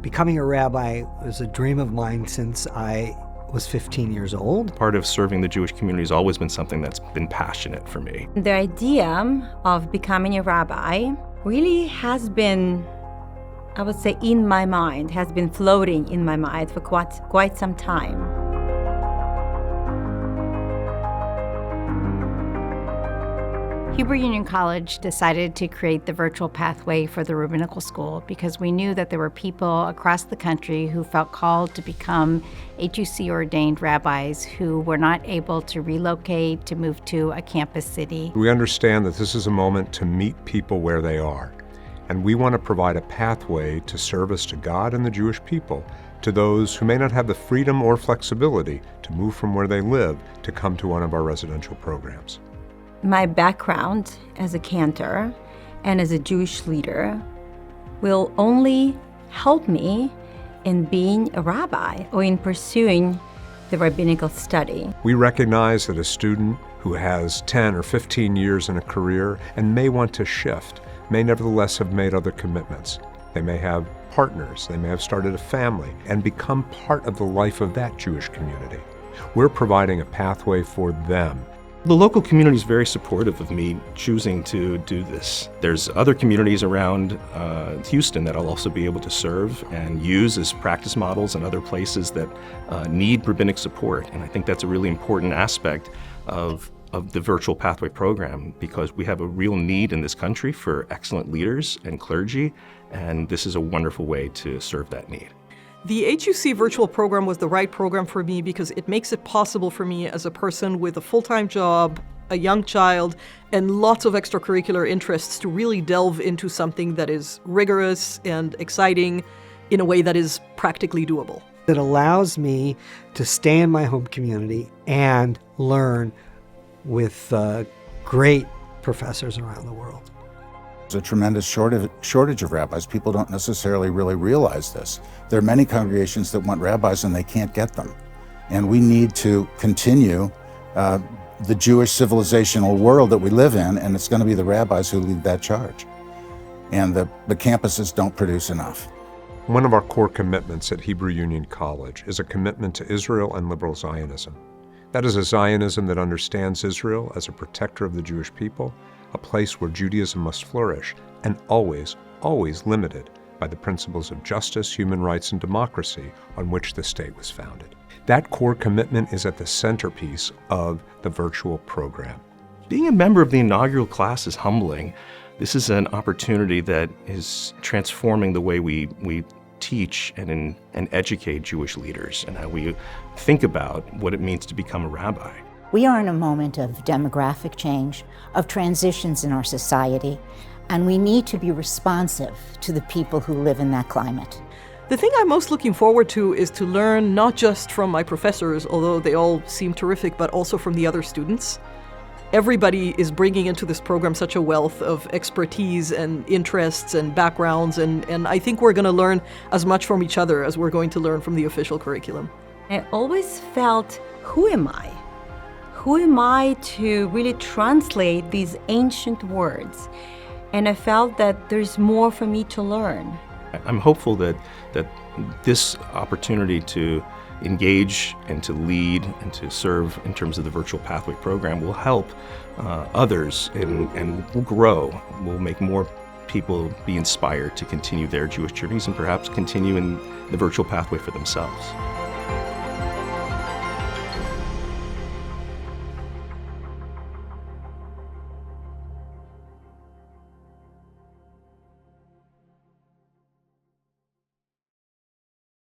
Becoming a rabbi was a dream of mine since I was 15 years old. Part of serving the Jewish community has always been something that's been passionate for me. The idea of becoming a rabbi really has been, I would say, in my mind, has been floating in my mind for quite some time. Hebrew Union College decided to create the virtual pathway for the rabbinical school because we knew that there were people across the country who felt called to become HUC ordained rabbis who were not able to relocate, to move to a campus city. We understand that this is a moment to meet people where they are, and we want to provide a pathway to service to God and the Jewish people, to those who may not have the freedom or flexibility to move from where they live to come to one of our residential programs. My background as a cantor and as a Jewish leader will only help me in being a rabbi or in pursuing the rabbinical study. We recognize that a student who has 10 or 15 years in a career and may want to shift may nevertheless have made other commitments. They may have partners, they may have started a family and become part of the life of that Jewish community. We're providing a pathway for them. The local community is very supportive of me choosing to do this. There's other communities around Houston that I'll also be able to serve and use as practice models and other places that need rabbinic support. And I think that's a really important aspect of the virtual pathway program because we have a real need in this country for excellent leaders and clergy, and this is a wonderful way to serve that need. The HUC virtual program was the right program for me because it makes it possible for me as a person with a full-time job, a young child, and lots of extracurricular interests to really delve into something that is rigorous and exciting in a way that is practically doable. It allows me to stay in my home community and learn with great professors around the world. There's a tremendous shortage of rabbis. People don't necessarily really realize this. There are many congregations that want rabbis and they can't get them. And we need to continue the Jewish civilizational world that we live in, and it's going to be the rabbis who lead that charge. And the campuses don't produce enough. One of our core commitments at Hebrew Union College is a commitment to Israel and liberal Zionism. That is a Zionism that understands Israel as a protector of the Jewish people, a place where Judaism must flourish, and always, always limited by the principles of justice, human rights, and democracy on which the state was founded. That core commitment is at the centerpiece of the virtual program. Being a member of the inaugural class is humbling. This is an opportunity that is transforming the way we teach and educate Jewish leaders and how we think about what it means to become a rabbi. We are in a moment of demographic change, of transitions in our society, and we need to be responsive to the people who live in that climate. The thing I'm most looking forward to is to learn not just from my professors, although they all seem terrific, but also from the other students. Everybody is bringing into this program such a wealth of expertise and interests and backgrounds, and I think we're going to learn as much from each other as we're going to learn from the official curriculum. I always felt, who am I? Who am I to really translate these ancient words? And I felt that there's more for me to learn. I'm hopeful that this opportunity to engage and to lead and to serve in terms of the virtual pathway program will help others and will grow, will make more people be inspired to continue their Jewish journeys and perhaps continue in the virtual pathway for themselves.